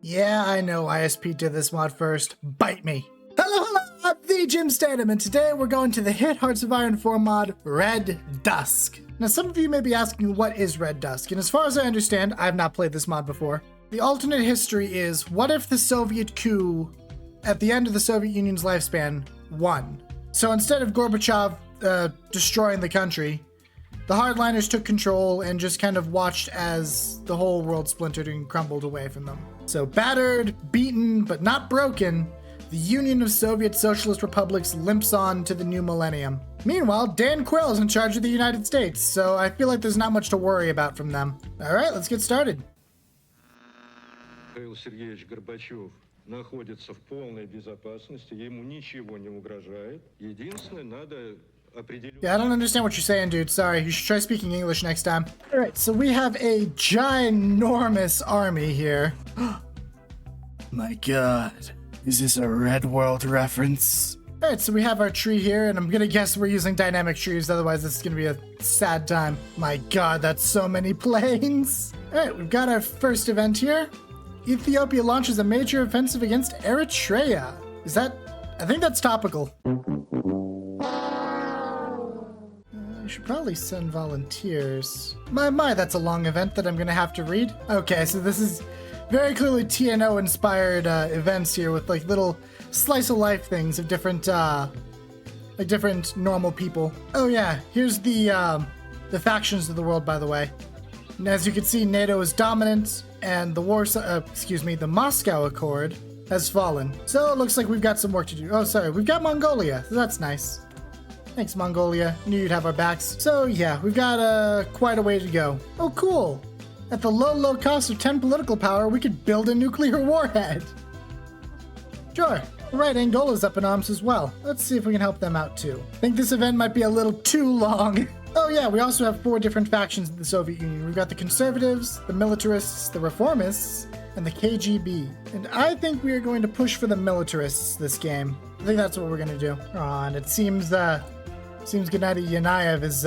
Yeah, I know ISP did this mod first. Bite me. Hello, I'm the Jim Statham, and today we're going to the hit Hearts of Iron 4 mod, Red Dusk. Now, some of you may be asking, what is Red Dusk? And as far as I understand, I have not played this mod before. The alternate history is, what if the Soviet coup at the end of the Soviet Union's lifespan won? So instead of Gorbachev destroying the country, the hardliners took control and just kind of watched as the whole world splintered and crumbled away from them. So battered, beaten, but not broken, the Union of Soviet Socialist Republics limps on to the new millennium. Meanwhile, Dan Quayle is in charge of the United States, so I feel like there's not much to worry about from them. Alright, let's get started. Михаил Сергеевич Горбачев находится в полной безопасности, ему ничего не угрожает. Единственное, надо определить... Yeah, I don't understand what you're saying, dude. Sorry, you should try speaking English next time. Alright, so we have a ginormous army here. My god, is this a Red World reference? Alright, so we have our tree here, and I'm gonna guess we're using dynamic trees, otherwise this is gonna be a sad time. My god, that's so many planes! Alright, we've got our first event here. Ethiopia launches a major offensive against Eritrea. Is that... I think that's topical. I should probably send volunteers. My, that's a long event that I'm gonna have to read. Okay, so this is very clearly TNO inspired events here with like little slice of life things of different like different normal people. Oh yeah, here's the factions of the world, by the way. And as you can see, NATO is dominant, and the the Moscow Accord has fallen. So it looks like we've got some work to do. Oh, sorry, we've got Mongolia, so that's nice. Thanks, Mongolia. Knew you'd have our backs. So yeah, we've got quite a way to go. Oh, cool. At the low cost of 10 political power, we could build a nuclear warhead. Sure. Right, Angola's up in arms as well. Let's see if we can help them out too. I think this event might be a little too long. Oh yeah, we also have 4 different factions in the Soviet Union. We've got the conservatives, the militarists, the reformists, and the KGB. And I think we are going to push for the militarists this game. I think that's what we're gonna do. And it seems Gennady Yanayev is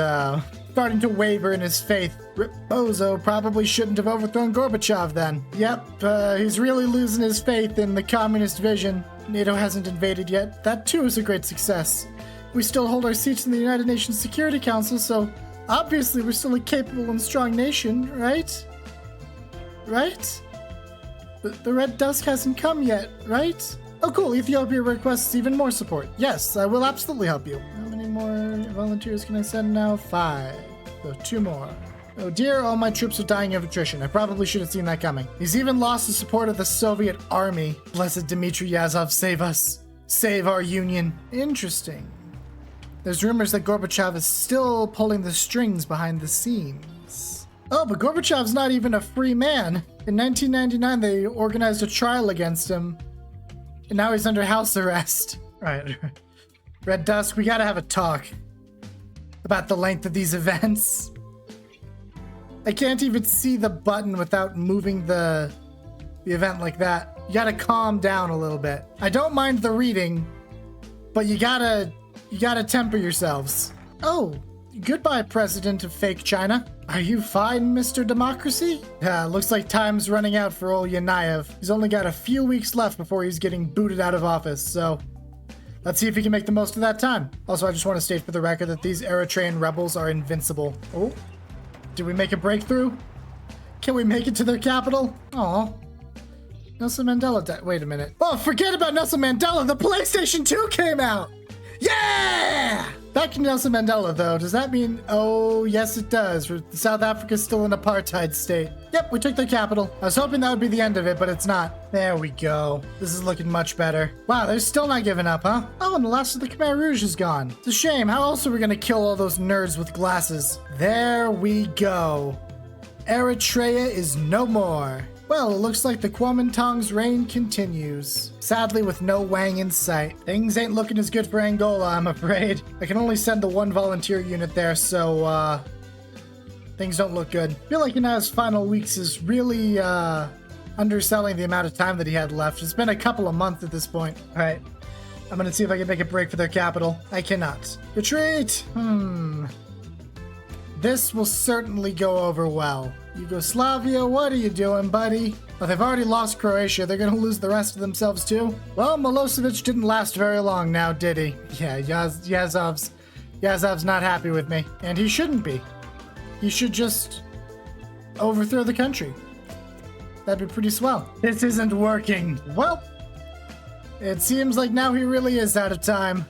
starting to waver in his faith. Rip Bozo probably shouldn't have overthrown Gorbachev then. Yep, he's really losing his faith in the communist vision. NATO hasn't invaded yet. That too is a great success. We still hold our seats in the United Nations Security Council, so obviously we're still a capable and strong nation, right? Right? The Red Dusk hasn't come yet, right? Oh cool, Ethiopia requests even more support. Yes, I will absolutely help you. How many more volunteers can I send now? 5. So 2 more. Oh dear, all my troops are dying of attrition. I probably should have seen that coming. He's even lost the support of the Soviet army. Blessed Dmitry Yazov, save us. Save our union. Interesting. There's rumors that Gorbachev is still pulling the strings behind the scenes. Oh, but Gorbachev's not even a free man. In 1999, they organized a trial against him. And now he's under house arrest. Right. Red Dusk, we gotta have a talk about the length of these events. I can't even see the button without moving the event like that. You gotta calm down a little bit. I don't mind the reading, but you gotta temper yourselves. Oh, goodbye, President of Fake China. Are you fine, Mr. Democracy? Looks like time's running out for old Yanayev. He's only got a few weeks left before he's getting booted out of office, so let's see if he can make the most of that time. Also, I just want to state for the record that these Eritrean rebels are invincible. Oh, did we make a breakthrough? Can we make it to their capital? Aw. Nelson Mandela wait a minute. Oh, forget about Nelson Mandela! The PlayStation 2 came out! Yeah! Back to Nelson Mandela, though. Does that mean... Oh, yes, it does. South Africa's still an apartheid state. Yep, we took their capital. I was hoping that would be the end of it, but it's not. There we go. This is looking much better. Wow, they're still not giving up, huh? Oh, and the last of the Khmer Rouge is gone. It's a shame. How else are we gonna kill all those nerds with glasses? There we go. Eritrea is no more. Well, it looks like the Kuomintang's reign continues. Sadly, with no Wang in sight. Things ain't looking as good for Angola, I'm afraid. I can only send the 1 volunteer unit there, so, things don't look good. I feel like Yanaev's final weeks is really, underselling the amount of time that he had left. It's been a couple of months at this point. Alright. I'm gonna see if I can make a break for their capital. I cannot. Retreat! This will certainly go over well. Yugoslavia, what are you doing, buddy? Well, they've already lost Croatia. They're gonna lose the rest of themselves too. Well, Milosevic didn't last very long now, did he? Yeah, Yazov's not happy with me. And he shouldn't be. He should just overthrow the country. That'd be pretty swell. This isn't working. Well, it seems like now he really is out of time.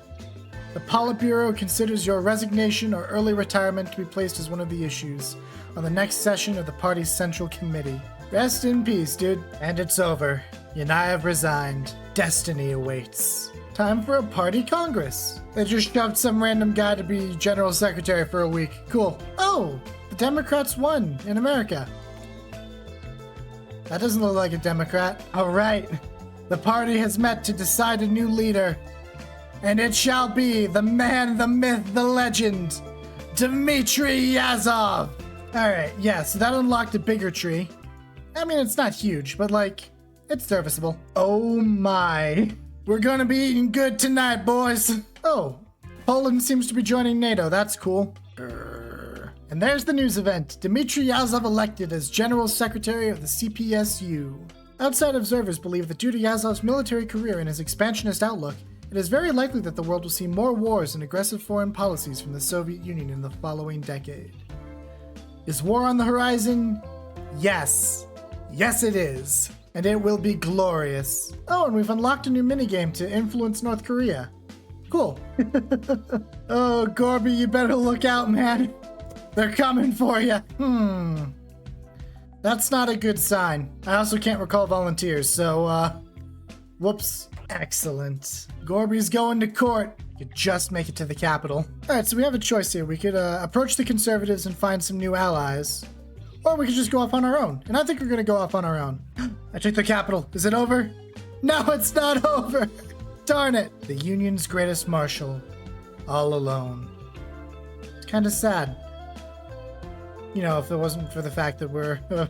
The Politburo considers your resignation or early retirement to be placed as one of the issues on the next session of the party's Central Committee. Rest in peace, dude. And it's over. Yanayev resigned. Destiny awaits. Time for a party congress. They just shoved some random guy to be general secretary for a week. Cool. Oh, the Democrats won in America. That doesn't look like a Democrat. All right. The party has met to decide a new leader. And it shall be the man, the myth, the legend, Dmitry Yazov. All right, yeah, so that unlocked a bigger tree. I mean, it's not huge, but like, it's serviceable. Oh my. We're gonna be eating good tonight, boys. Oh, Poland seems to be joining NATO. That's cool. And there's the news event. Dmitry Yazov elected as General Secretary of the CPSU. Outside observers believe that due to Yazov's military career and his expansionist outlook, it is very likely that the world will see more wars and aggressive foreign policies from the Soviet Union in the following decade. Is war on the horizon? Yes. Yes, it is. And it will be glorious. Oh, and we've unlocked a new minigame to influence North Korea. Cool. Oh, Gorby, you better look out, man. They're coming for you. That's not a good sign. I also can't recall volunteers, so, whoops. Excellent. Gorby's going to court. You could just make it to the capital. All right, so we have a choice here. We could approach the conservatives and find some new allies, or we could just go off on our own. And I think we're gonna go off on our own. I took the capital. Is it over? No, it's not over. Darn it. The Union's greatest marshal, all alone. It's kind of sad. You know, if it wasn't for the fact that we're a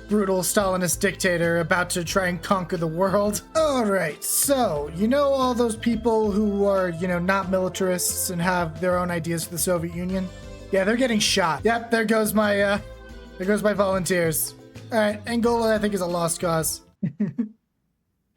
brutal Stalinist dictator about to try and conquer the world. All right, so, you know all those people who are, you know, not militarists and have their own ideas for the Soviet Union? Yeah, they're getting shot. Yep, there goes my volunteers. All right, Angola, I think, is a lost cause.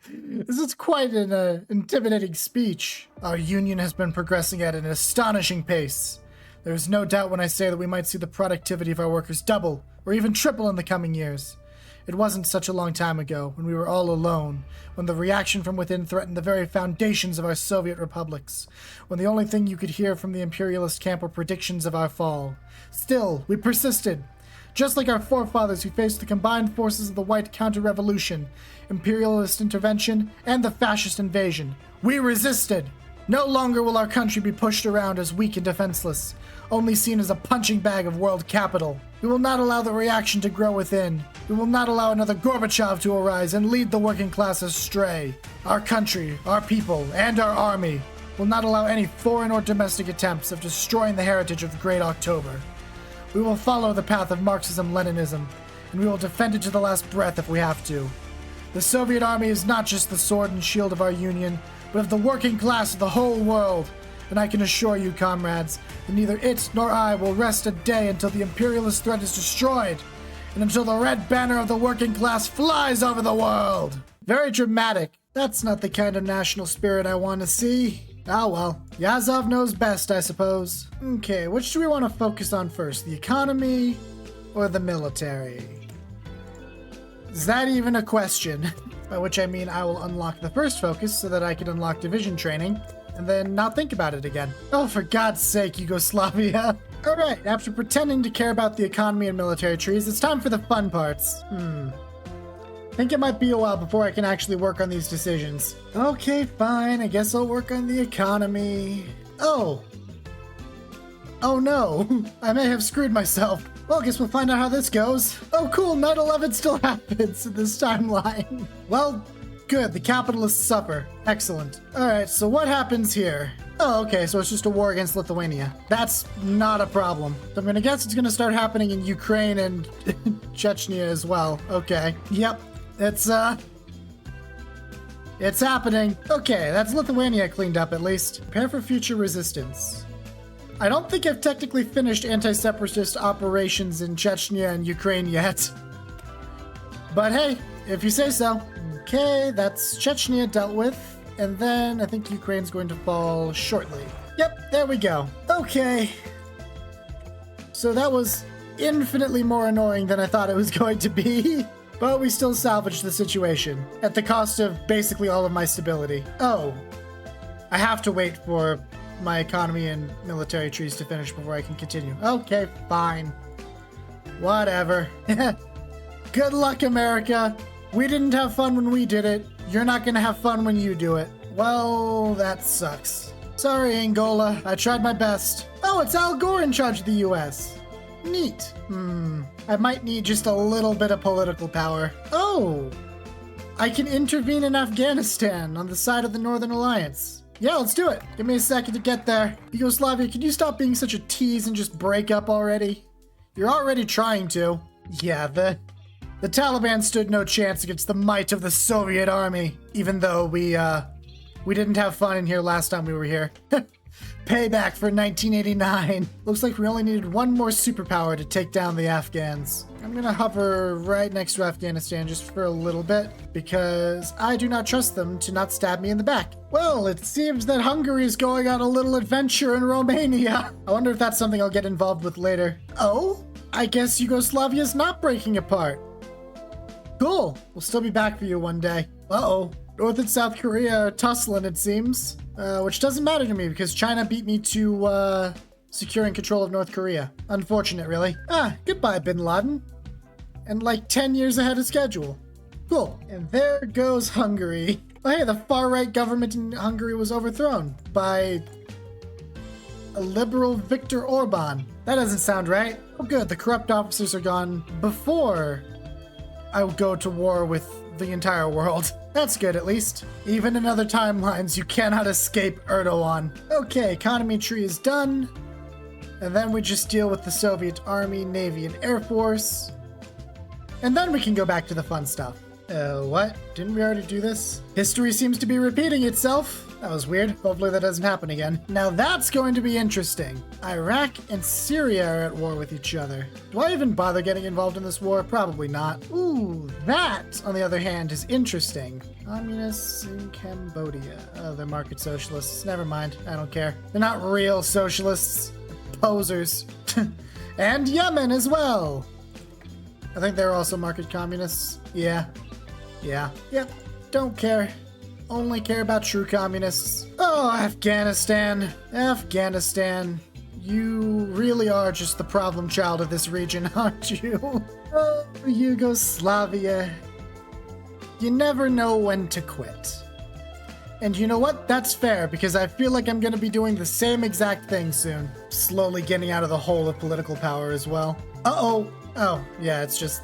This is quite an intimidating speech. Our union has been progressing at an astonishing pace. There is no doubt when I say that we might see the productivity of our workers double or even triple in the coming years. It wasn't such a long time ago, when we were all alone, when the reaction from within threatened the very foundations of our Soviet republics, when the only thing you could hear from the imperialist camp were predictions of our fall. Still, we persisted. Just like our forefathers who faced the combined forces of the white counter-revolution, imperialist intervention, and the fascist invasion. We resisted. No longer will our country be pushed around as weak and defenseless, only seen as a punching bag of world capital. We will not allow the reaction to grow within. We will not allow another Gorbachev to arise and lead the working class astray. Our country, our people, and our army will not allow any foreign or domestic attempts of destroying the heritage of the Great October. We will follow the path of Marxism-Leninism, and we will defend it to the last breath if we have to. The Soviet army is not just the sword and shield of our union, but of the working class of the whole world. And I can assure you, comrades, that neither it nor I will rest a day until the imperialist threat is destroyed, and until the red banner of the working class flies over the world. Very dramatic. That's not the kind of national spirit I want to see. Ah well, Yazov knows best, I suppose. Okay, which do we want to focus on first, the economy or the military? Is that even a question? By which I mean I will unlock the first focus so that I can unlock division training, and then not think about it again. Oh, for God's sake, Yugoslavia. Alright, after pretending to care about the economy and military trees, it's time for the fun parts. I think it might be a while before I can actually work on these decisions. Okay, fine, I guess I'll work on the economy. Oh no, I may have screwed myself. Well, I guess we'll find out how this goes. Oh cool, 9/11 still happens in this timeline. Well, good, the capitalists suffer. Excellent. Alright, so what happens here? Oh, okay, so it's just a war against Lithuania. That's not a problem. So I'm gonna guess it's gonna start happening in Ukraine and Chechnya as well. Okay, yep, it's happening. Okay, that's Lithuania cleaned up at least. Prepare for future resistance. I don't think I've technically finished anti-separatist operations in Chechnya and Ukraine yet. But hey, If you say so. Okay, that's Chechnya dealt with. And then I think Ukraine's going to fall shortly. Yep, there we go. Okay. So that was infinitely more annoying than I thought it was going to be. But we still salvaged the situation at the cost of basically all of my stability. Oh, I have to wait for my economy and military trees to finish before I can continue. Okay, fine. Whatever. Good luck, America. We didn't have fun when we did it. You're not gonna have fun when you do it. Well, that sucks. Sorry, Angola. I tried my best. Oh, it's Al Gore in charge of the US. Neat. I might need just a little bit of political power. Oh, I can intervene in Afghanistan on the side of the Northern Alliance. Yeah, let's do it. Give me a second to get there. Yugoslavia, can you stop being such a tease and just break up already? You're already trying to. Yeah, the Taliban stood no chance against the might of the Soviet army, even though we didn't have fun in here last time we were here. Payback for 1989. Looks like we only needed one more superpower to take down the Afghans. I'm gonna hover right next to Afghanistan just for a little bit, because I do not trust them to not stab me in the back. Well, it seems that Hungary is going on a little adventure in Romania. I wonder if that's something I'll get involved with later. Oh, I guess Yugoslavia's not breaking apart. Cool. We'll still be back for you one day. Uh-oh. North and South Korea are tussling, it seems. Which doesn't matter to me because China beat me to securing control of North Korea. Unfortunate, really. Goodbye, Bin Laden. And like 10 years ahead of schedule. Cool. And there goes Hungary. Oh, hey, the far-right government in Hungary was overthrown by a liberal Viktor Orban. That doesn't sound right. Oh, good. The corrupt officers are gone before I would go to war with the entire world. That's good, at least. Even in other timelines, you cannot escape Erdogan. Okay, economy tree is done. And then we just deal with the Soviet Army, Navy, and Air Force. And then we can go back to the fun stuff. What? Didn't we already do this? History seems to be repeating itself. That was weird. Hopefully that doesn't happen again. Now that's going to be interesting. Iraq and Syria are at war with each other. Do I even bother getting involved in this war? Probably not. Ooh, that, on the other hand, is interesting. Communists in Cambodia. Oh, they're market socialists. Never mind. I don't care. They're not real socialists. They're posers. And Yemen as well. I think they're also market communists. Yeah. Yep. Don't care. Only care about true communists. Oh, Afghanistan. You really are just the problem child of this region, aren't you? Oh, Yugoslavia. You never know when to quit. And you know what? That's fair, because I feel like I'm gonna be doing the same exact thing soon. Slowly getting out of the hole of political power as well. Uh-oh. Oh, yeah, it's just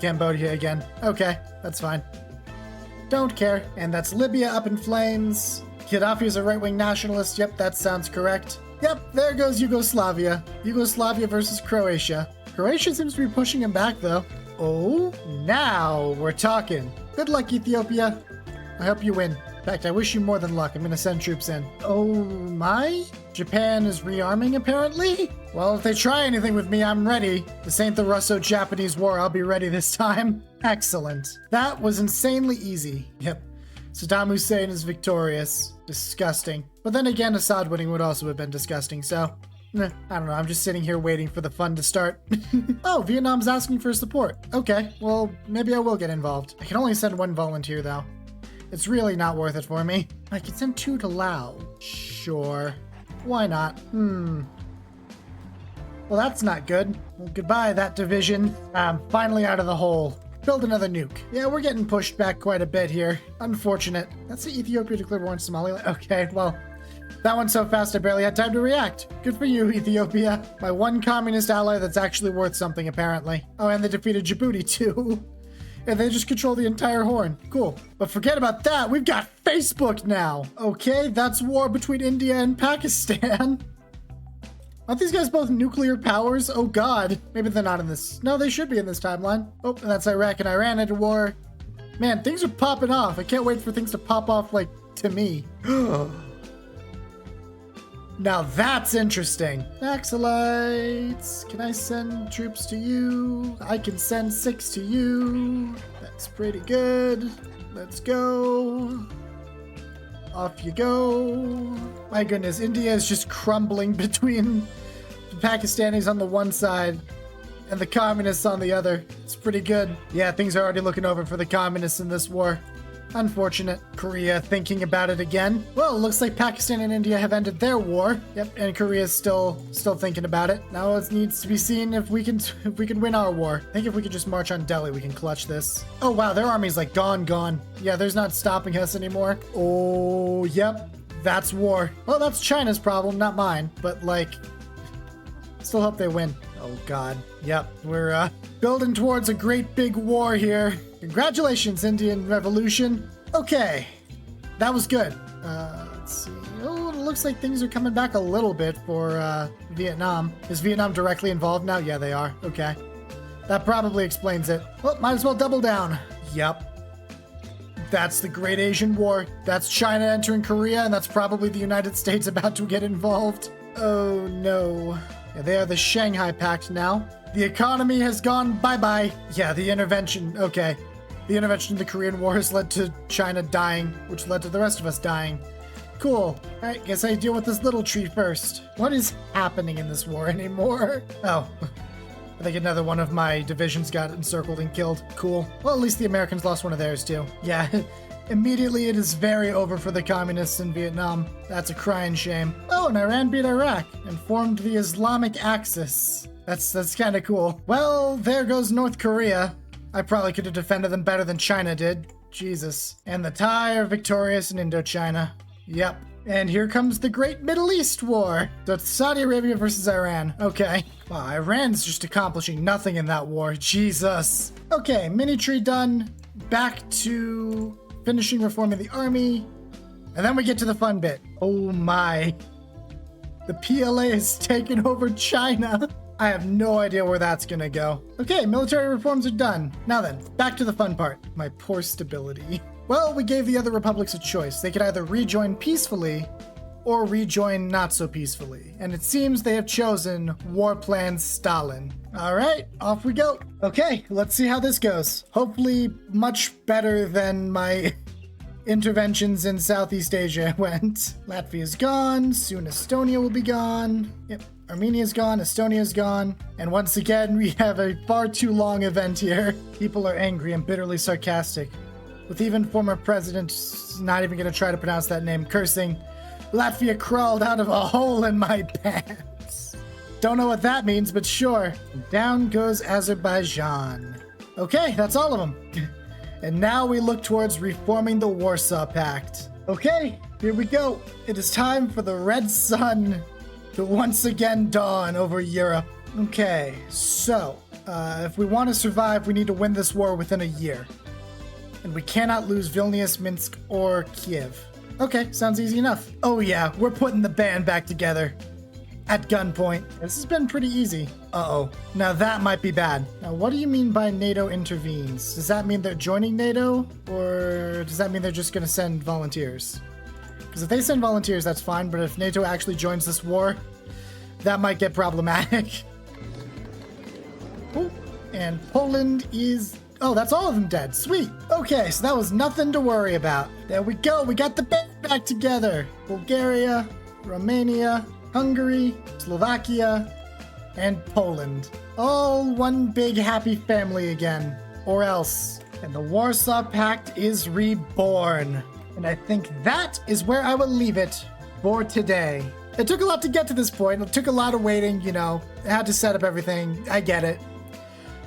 Cambodia again. Okay, that's fine. Don't care. And that's Libya up in flames. Gaddafi is a right-wing nationalist. Yep, that sounds correct. Yep, there goes Yugoslavia. Yugoslavia versus Croatia. Croatia seems to be pushing him back, though. Oh, now we're talking. Good luck, Ethiopia. I hope you win. In fact, I wish you more than luck. I'm gonna send troops in. Oh my? Japan is rearming, apparently? Well, if they try anything with me, I'm ready. This ain't the Russo-Japanese War. I'll be ready this time. Excellent. That was insanely easy. Yep. Saddam Hussein is victorious. Disgusting. But then again, Assad winning would also have been disgusting, so... I don't know. I'm just sitting here waiting for the fun to start. Oh, Vietnam's asking for support. Okay, well, maybe I will get involved. I can only send one volunteer, though. It's really not worth it for me. I can send 2 to Laos. Sure. Why not? Well, that's not good. Well, goodbye, that division. I'm finally out of the hole. Build another nuke. Yeah, we're getting pushed back quite a bit here. Unfortunate. That's the Ethiopia declared war on Somaliland. Okay, well, that went so fast I barely had time to react. Good for you, Ethiopia. My one communist ally that's actually worth something, apparently. Oh, and they defeated Djibouti, too. And they just control the entire Horn. Cool. But forget about that. We've got Facebook now. Okay, that's war between India and Pakistan. Aren't these guys both nuclear powers? Oh god. Maybe they're not in this. No, they should be in this timeline. Oh, and that's Iraq and Iran at war. Man, things are popping off. I can't wait for things to pop off, like, to me. Now that's interesting. Acolytes, can I send troops to you? I can send 6 to you. That's pretty good. Let's go. Off you go. My goodness, India is just crumbling between the Pakistanis on the one side and the communists on the other. It's pretty good. Yeah, things are already looking over for the communists in this war. Unfortunate. Korea thinking about it again. Well, it looks like Pakistan and India have ended their war. Yep, and Korea's still thinking about it. Now it needs to be seen if we can win our war. I think if we could just march on Delhi, we can clutch this. Oh wow, their army's like gone. Yeah, there's not stopping us anymore. Oh, yep. That's war. Well, that's China's problem, not mine. But like, still hope they win. Oh god. Yep, we're building towards a great big war here. Congratulations, Indian Revolution. Okay, that was good. Let's see. Oh, it looks like things are coming back a little bit for Vietnam. Is Vietnam directly involved now? Yeah, they are. Okay. That probably explains it. Well, might as well double down. Yep. That's the Great Asian War. That's China entering Korea, and that's probably the United States about to get involved. Oh, no. Yeah, they are the Shanghai Pact now. The economy has gone bye-bye. Yeah, the intervention. Okay. The intervention in the Korean War has led to China dying, which led to the rest of us dying. Cool. Alright, guess I deal with this little tree first. What is happening in this war anymore? Oh. I think another one of my divisions got encircled and killed. Cool. Well, at least the Americans lost one of theirs, too. Yeah. Immediately it is very over for the communists in Vietnam. That's a crying shame. Oh, and Iran beat Iraq and formed the Islamic Axis. That's kind of cool. Well, there goes North Korea. I probably could have defended them better than China did. Jesus. And the Thai are victorious in Indochina. Yep. And here comes the Great Middle East War. So it's Saudi Arabia versus Iran. Okay. Wow, Iran's just accomplishing nothing in that war. Jesus. Okay, mini tree done. Back to finishing reforming the army. And then we get to the fun bit. Oh my. The PLA has taken over China. I have no idea where that's gonna go. Okay, military reforms are done. Now then, back to the fun part. My poor stability. Well, we gave the other republics a choice. They could either rejoin peacefully or rejoin not so peacefully. And it seems they have chosen War Plan Stalin. All right, off we go. Okay, let's see how this goes. Hopefully much better than my interventions in Southeast Asia went. Latvia's gone, soon Estonia will be gone. Yep. Armenia's gone, Estonia's gone, and once again we have a far too long event here. People are angry and bitterly sarcastic, with even former president not even gonna try to pronounce that name, cursing, "Latvia crawled out of a hole in my pants." Don't know what that means, but sure. Down goes Azerbaijan. Okay, that's all of them. And now we look towards reforming the Warsaw Pact. Okay, here we go. It is time for the Red Sun to once again dawn over Europe. Okay, so if we want to survive, we need to win this war within a year. And we cannot lose Vilnius, Minsk, or Kiev. Okay, sounds easy enough. Oh yeah, we're putting the band back together. At gunpoint. This has been pretty easy. Uh-oh. Now that might be bad. Now what do you mean by NATO intervenes? Does that mean they're joining NATO? Or does that mean they're just gonna send volunteers? Because if they send volunteers, that's fine, but if NATO actually joins this war, that might get problematic. Oh, and Poland is... Oh, that's all of them dead. Sweet. Okay, so that was nothing to worry about. There we go. We got the band back together. Bulgaria, Romania, Hungary, Slovakia, and Poland. All one big happy family again. Or else. And the Warsaw Pact is reborn. And I think that is where I will leave it for today. It took a lot to get to this point. It took a lot of waiting, you know. I had to set up everything. I get it.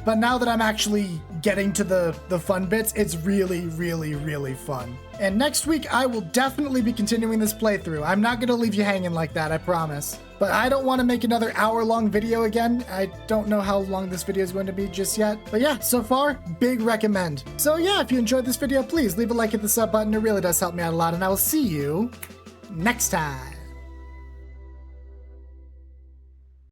But now that I'm actually getting to the fun bits, it's really, really, really fun. And next week, I will definitely be continuing this playthrough. I'm not going to leave you hanging like that, I promise. But I don't want to make another hour-long video again. I don't know how long this video is going to be just yet. But yeah, so far, big recommend. So yeah, if you enjoyed this video, please leave a like, hit the sub button. It really does help me out a lot. And I will see you next time.